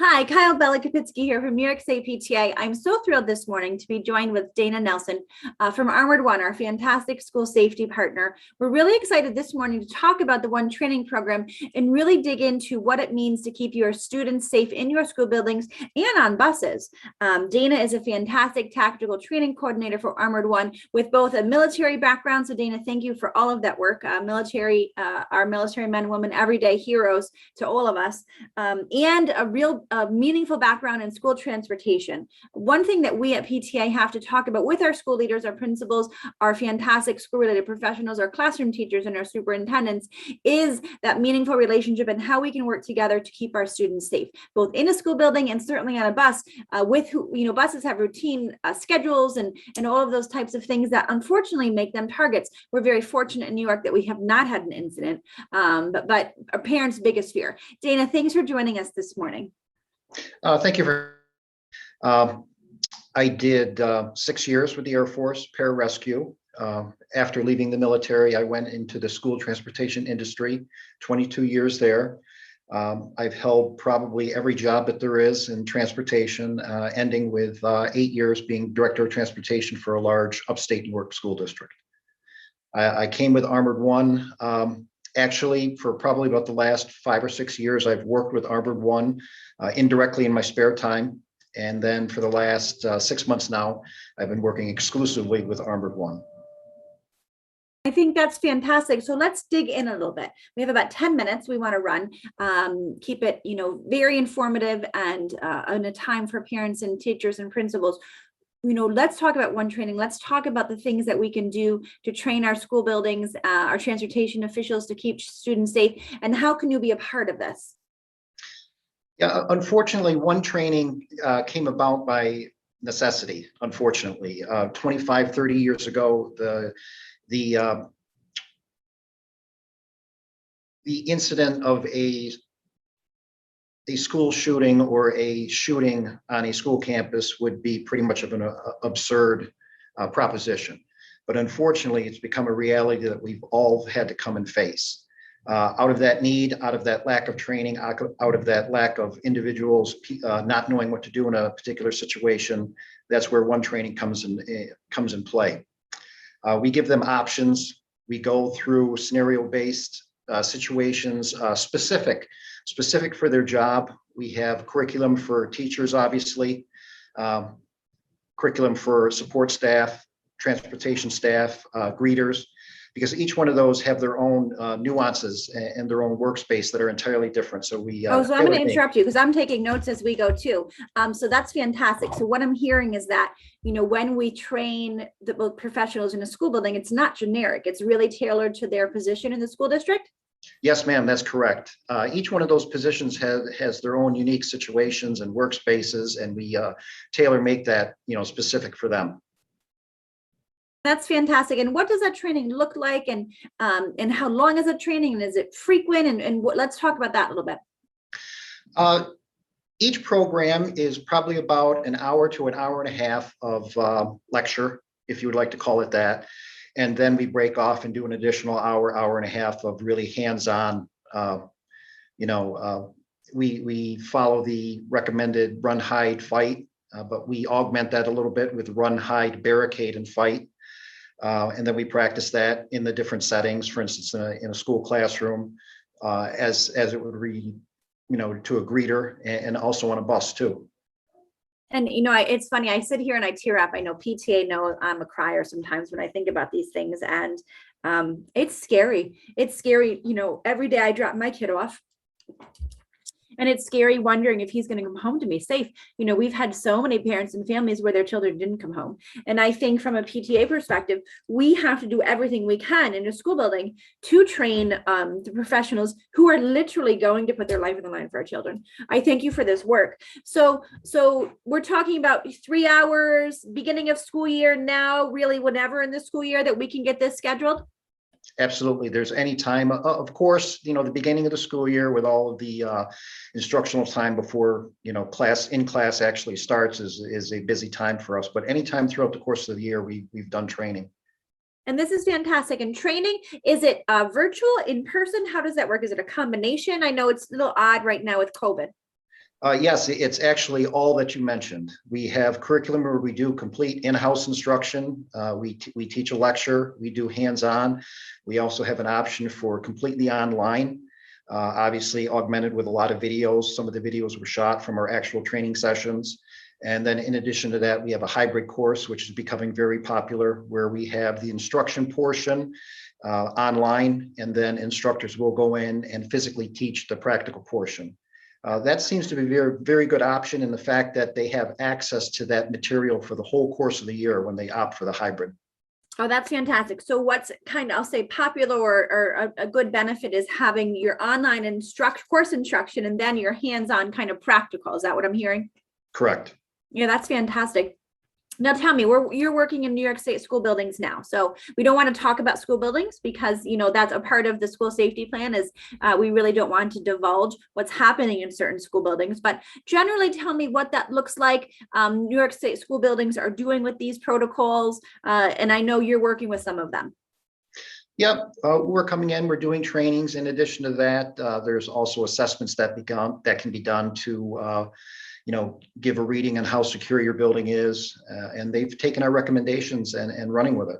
Hi, Kyle Bellikapitsky here from New York State PTA. I'm so thrilled this morning to be joined with Dana Nelson from Armoured One, our fantastic school safety partner. We're really excited this morning to talk about the One training program and really dig into what it means to keep your students safe in your school buildings and on buses. Dana is a fantastic tactical training coordinator for Armoured One with both a military background. So Dana, thank you for all of that work. Our military men and women, everyday heroes to all of us, and a real meaningful background in school transportation. One thing that we at PTA have to talk about with our school leaders, our principals, our fantastic school-related professionals, our classroom teachers, and our superintendents is that meaningful relationship and how we can work together to keep our students safe, both in a school building and certainly on a bus. Buses have routine schedules and all of those types of things that unfortunately make them targets. We're very fortunate in New York that we have not had an incident, but our parents' biggest fear. Dana, thanks for joining us this morning. Thank you for. I did 6 years with the Air Force pararescue. After leaving the military, I went into the school transportation industry, 22 years there. I've held probably every job that there is in transportation, ending with 8 years being director of transportation for a large upstate New York school district. I came with Armoured One. Actually, for probably about the last 5 or 6 years, I've worked with Armoured One indirectly in my spare time. And then for the last 6 months now, I've been working exclusively with Armoured One. I think that's fantastic. So let's dig in a little bit. We have about 10 minutes we want to run. Keep it, very informative and in a time for parents and teachers and principals. Let's talk about One training. Let's talk about the things that we can do to train our school buildings, our transportation officials to keep students safe. And how can you be a part of this? Yeah, unfortunately, One training came about by necessity, unfortunately. 25, 30 years ago, the incident of a school shooting or a shooting on a school campus would be pretty much of an absurd proposition. But unfortunately, it's become a reality that we've all had to come and face. Out of that need, out of that lack of training, out of that lack of individuals not knowing what to do in a particular situation, that's where One training comes in play. We give them options. We go through scenario-based situations, specific for their job. We have curriculum for teachers, obviously, curriculum for support staff, transportation staff, greeters, because each one of those have their own nuances and their own workspace that are entirely different. So so I'm going to interrupt you because I'm taking notes as we go too. So that's fantastic. So what I'm hearing is that, when we train the professionals in a school building, it's not generic. It's really tailored to their position in the school district. Yes, ma'am, that's correct. Each one of those positions has their own unique situations and workspaces, and we tailor make that, specific for them. That's fantastic. And what does that training look like, and how long is it training, and is it frequent? And let's talk about that a little bit. Each program is probably about an hour to an hour and a half of lecture, if you would like to call it that. And then we break off and do an additional hour and a half of really hands-on. We follow the recommended run, hide, fight, but we augment that a little bit with run, hide, barricade, and fight. And then we practice that in the different settings, for instance, in a school classroom, as it would read, to a greeter, and also on a bus too. And, it's funny, I sit here and I tear up. I know PTA knows I'm a crier sometimes when I think about these things, and it's scary. It's scary. Every day I drop my kid off, and it's scary wondering if he's going to come home to me safe. We've had so many parents and families where their children didn't come home. And I think from a PTA perspective, we have to do everything we can in a school building to train the professionals who are literally going to put their life on the line for our children. I thank you for this work. So we're talking about 3 hours, beginning of school year now, really whenever in the school year that we can get this scheduled. Absolutely. There's any time, of course, the beginning of the school year with all of the instructional time before, class actually starts is a busy time for us. But anytime throughout the course of the year, we've done training. And this is fantastic. And training, is it virtual, in person? How does that work? Is it a combination? I know it's a little odd right now with COVID. Yes, it's actually all that you mentioned. We have curriculum where we do complete in-house instruction. We teach a lecture, we do hands-on. We also have an option for completely online, obviously augmented with a lot of videos. Some of the videos were shot from our actual training sessions. And then in addition to that, we have a hybrid course, which is becoming very popular, where we have the instruction portion online, and then instructors will go in and physically teach the practical portion. That seems to be a very, very good option in the fact that they have access to that material for the whole course of the year when they opt for the hybrid. Oh, that's fantastic. So what's kind of, I'll say popular or a good benefit is having your online course instruction and then your hands-on kind of practical. Is that what I'm hearing? Correct. Yeah, that's fantastic. Now tell me, you're working in New York State school buildings now. So we don't want to talk about school buildings because, that's a part of the school safety plan is we really don't want to divulge what's happening in certain school buildings. But generally tell me what that looks like. New York State school buildings are doing with these protocols. And I know you're working with some of them. Yep, we're coming in, we're doing trainings. In addition to that, there's also assessments that can be done to give a reading on how secure your building is. And they've taken our recommendations and running with it.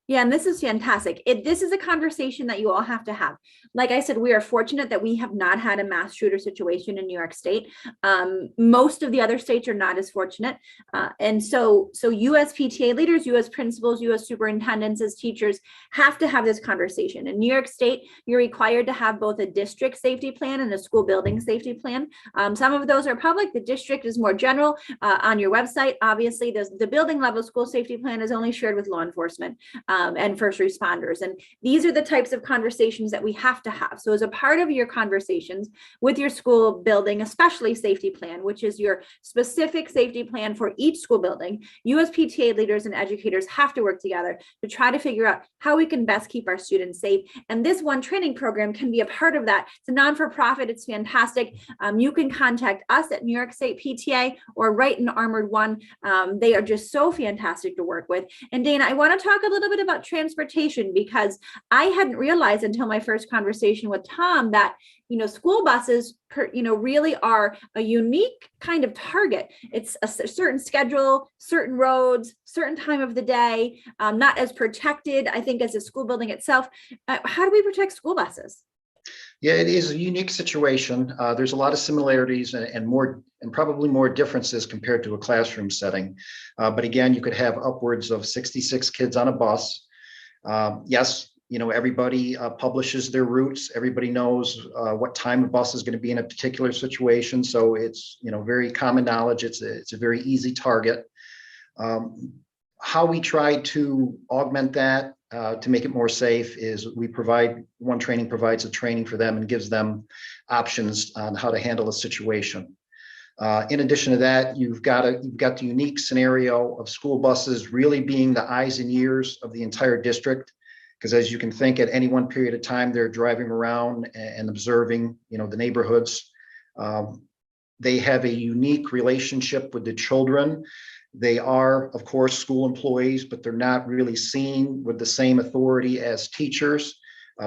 Yeah, and this is fantastic. This is a conversation that you all have to have. Like I said, we are fortunate that we have not had a mass shooter situation in New York State. Most of the other states are not as fortunate. And so US PTA leaders, US principals, US superintendents as teachers have to have this conversation. In New York State, you're required to have both a district safety plan and a school building safety plan. Some of those are public. The district is more general on your website. Obviously, the building level school safety plan is only shared with law enforcement. And first responders. And these are the types of conversations that we have to have. So as a part of your conversations with your school building, especially safety plan, which is your specific safety plan for each school building, USPTA leaders and educators have to work together to try to figure out how we can best keep our students safe. And this one training program can be a part of that. It's a non-for-profit. It's fantastic. You can contact us at New York State PTA or right in Armoured One. They are just so fantastic to work with. And Dana, I want to talk a little bit about transportation because I hadn't realized until my first conversation with Tom that school buses really are a unique kind of target. It's a certain schedule, certain roads, certain time of the day, not as protected, I think, as a school building itself. How do we protect school buses? Yeah, it is a unique situation. There's a lot of similarities and probably more differences compared to a classroom setting. But again, you could have upwards of 66 kids on a bus. Yes, everybody publishes their routes. Everybody knows what time a bus is going to be in a particular situation. So it's, very common knowledge. It's a very easy target. How we try to augment that to make it more safe is One Training provides a training for them and gives them options on how to handle a situation. In addition to that, you've got the unique scenario of school buses really being the eyes and ears of the entire district. Because as you can think, at any one period of time, they're driving around and observing, the neighborhoods. They have a unique relationship with the children. They are, of course, school employees, but they're not really seen with the same authority as teachers.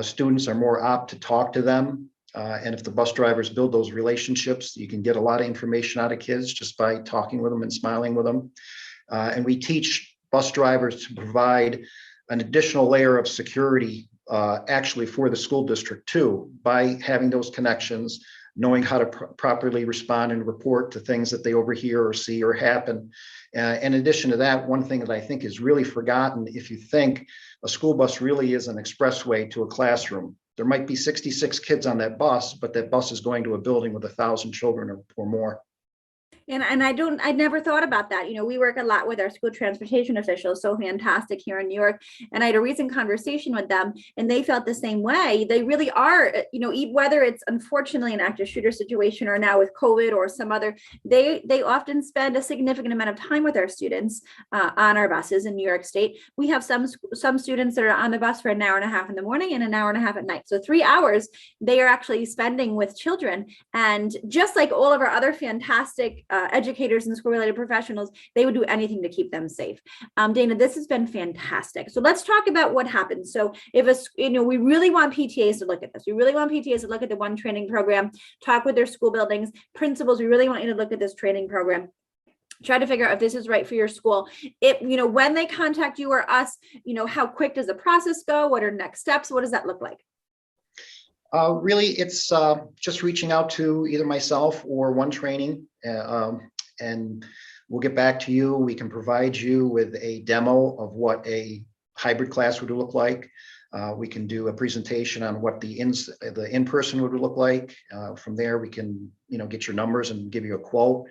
Students are more apt to talk to them. And if the bus drivers build those relationships, you can get a lot of information out of kids just by talking with them and smiling with them. And we teach bus drivers to provide an additional layer of security actually for the school district too, by having those connections, knowing how to properly respond and report to things that they overhear or see or happen. In addition to that, one thing that I think is really forgotten, if you think a school bus really is an expressway to a classroom. There might be 66 kids on that bus, but that bus is going to a building with 1,000 children or more. And I never thought about that. We work a lot with our school transportation officials, so fantastic here in New York. And I had a recent conversation with them and they felt the same way. They really are, whether it's unfortunately an active shooter situation or now with COVID or some other, they often spend a significant amount of time with our students on our buses in New York State. We have some students that are on the bus for an hour and a half in the morning and an hour and a half at night. So 3 hours they are actually spending with children. And just like all of our other fantastic educators and school-related professionals, they would do anything to keep them safe. Dana, this has been fantastic. So let's talk about what happens. So if we really want PTAs to look at this. We really want PTAs to look at the One training program, talk with their school buildings, principals. We really want you to look at this training program. Try to figure out if this is right for your school. When they contact you or us, how quick does the process go? What are next steps? What does that look like? Really, it's just reaching out to either myself or One Training, and we'll get back to you. We can provide you with a demo of what a hybrid class would look like. We can do a presentation on what the in-person would look like. From there, we can get your numbers and give you a quote.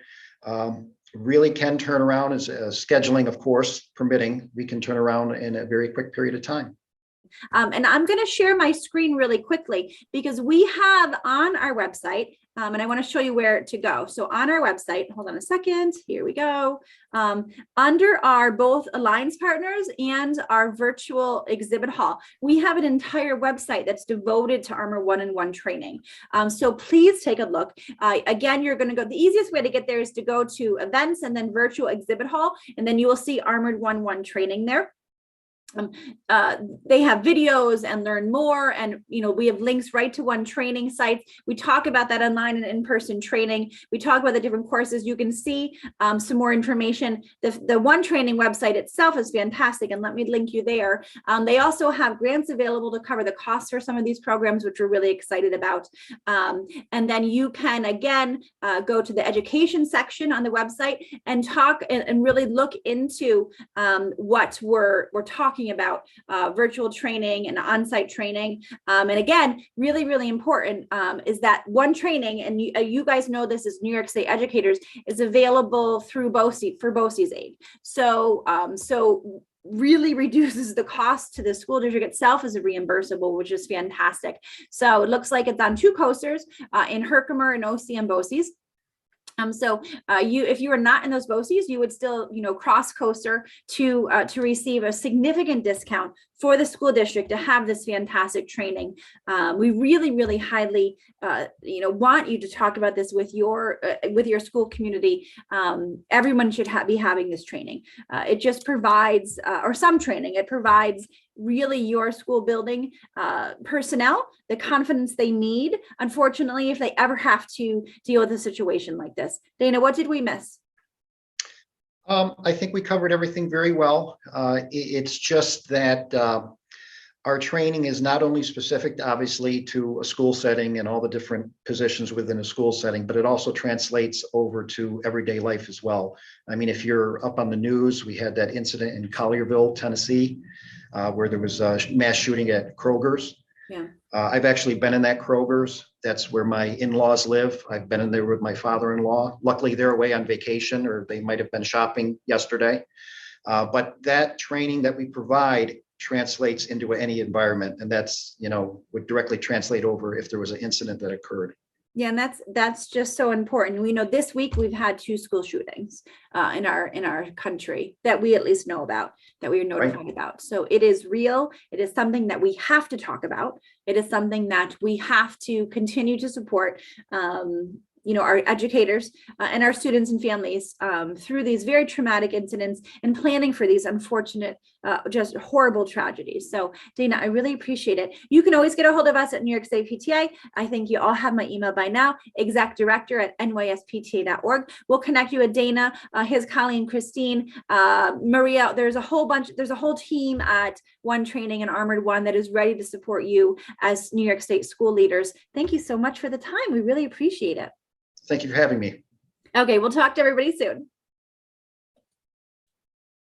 Really can turn around as scheduling, of course, permitting. We can turn around in a very quick period of time. And I'm going to share my screen really quickly because we have on our website, and I want to show you where to go. So on our website, hold on a second, here we go. Under our both Alliance partners and our virtual exhibit hall, we have an entire website that's devoted to Armoured One and One training. So please take a look. Again, you're going to go, the easiest way to get there is to go to events and then virtual exhibit hall, and then you will see Armoured One training there. They have videos and learn more, and we have links right to One training sites. We talk about that online and in-person training. We talk about the different courses. You can see some more information. The One training website itself is fantastic, and let me link you there. They also have grants available to cover the costs for some of these programs, which we're really excited about. And then you can again go to the education section on the website and talk and really look into what we're talking about, virtual training and on-site training. And again, really, really important is that One training, and you guys know this as New York State educators, is available through BOCES for BOCES aid. So really reduces the cost to the school district itself as a reimbursable, which is fantastic. So it looks like it's on two coasters in Herkimer and OC and BOCES. If you are not in those BOCES, you would still, cross coaster to receive a significant discount for the school district to have this fantastic training. We really, really highly, want you to talk about this with your school community. Everyone should be having this training. It just provides, or some training, it provides really your school building personnel the confidence they need, unfortunately, if they ever have to deal with a situation like this. Dana, what did we miss? I think we covered everything very well. It's just that our training is not only specific, obviously, to a school setting and all the different positions within a school setting, but it also translates over to everyday life as well. I mean, if you're up on the news, we had that incident in Collierville, Tennessee, where there was a mass shooting at Kroger's. Yeah. I've actually been in that Kroger's. That's where my in-laws live. I've been in there with my father-in-law. Luckily, they're away on vacation, or they might have been shopping yesterday. But that training that we provide translates into any environment, and that's would directly translate over if there was an incident that occurred. Yeah, and that's just so important. We know this week we've had 2 school shootings in our country that we at least know about, that we are notified about. So it is real. It is something that we have to talk about. It is something that we have to continue to support. Our educators and our students and families through these very traumatic incidents and planning for these unfortunate, just horrible tragedies. So Dana, I really appreciate it. You can always get a hold of us at New York State PTA. I think you all have my email by now, execdirector@nyspta.org. We'll connect you with Dana, his colleague, Christine, Maria. There's a whole team at One Training and Armoured One that is ready to support you as New York State school leaders. Thank you so much for the time. We really appreciate it. Thank you for having me. Okay, we'll talk to everybody soon.